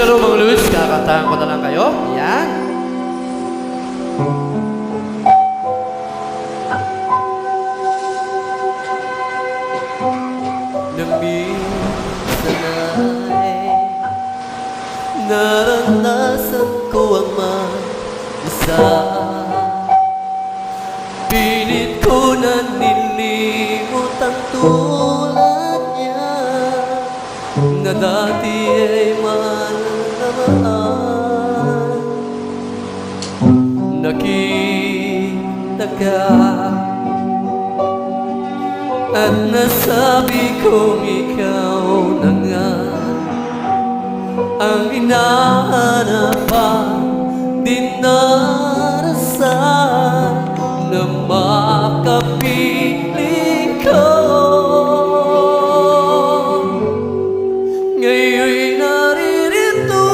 Hello mga Luis, kakantahan ko na lang kayo. Yan. Minsan ay naranasan ko ang mag-isa. Pilit ko na nilimot ang tulad niya na dati ay malalamaan. Nakita ka at nasabi kong ikaw na nga ang hinahanap at dinarasan na makapiling ko. Ngayon'y naririto,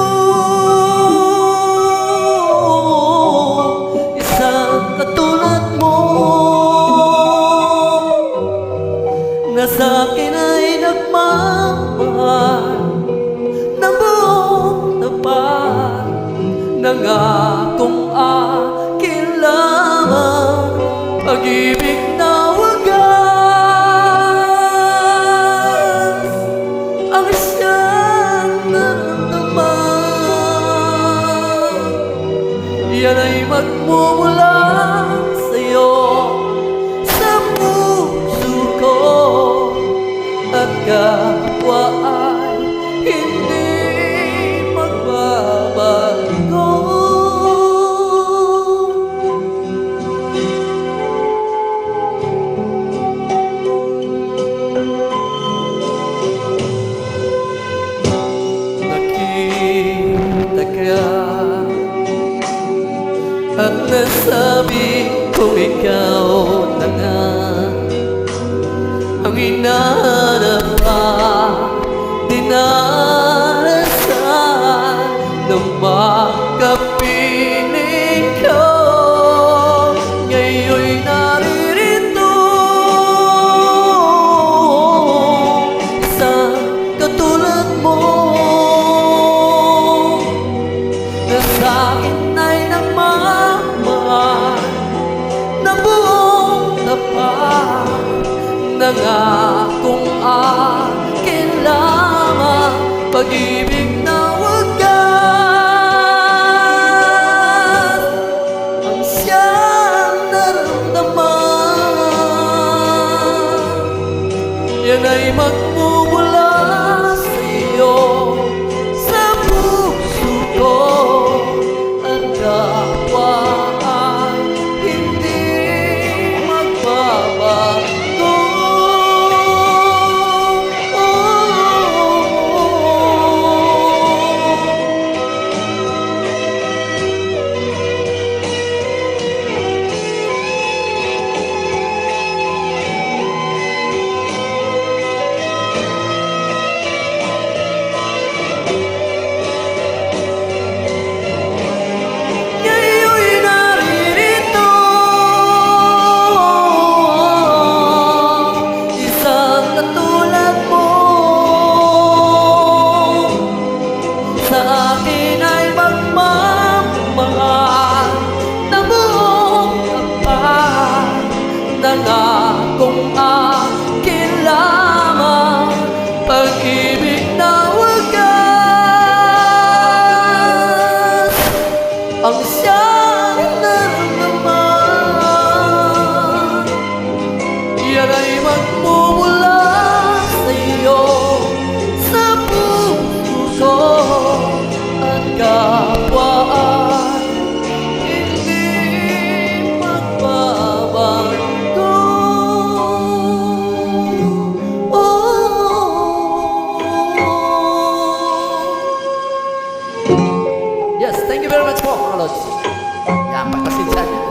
isang katulad mo na sa'kin ay nagmamahal ng buong tapat, nangakong akin lamang pag-ibig na wagas ang siyang naramdaman. Yan ay magmumula sa'yo sa puso ko at kapwa ay hindi magbabago. Nakita ka at nasabi kong ikaw na nga ang hinahanap at dinarasan ng makapiling ko. Ngayon'y naririto, isang katulad mo na sa'kin ay nagmamahal ng buong tapat, nangakong akin lamang pag-ibig na wagas ang siyang naramdaman. Yan ay magmumula sa'yo sa puso ko at kapwa ay hindi magbabago. Nangakong akin lamang pag-ibig na wagas ang siyang naramdaman. Yan ay magmumula sa'yo sa puso ko at kapwa ay hindi magbabago. Yes, thank you very much po, mga lods. Yan, pagpasensya niyo.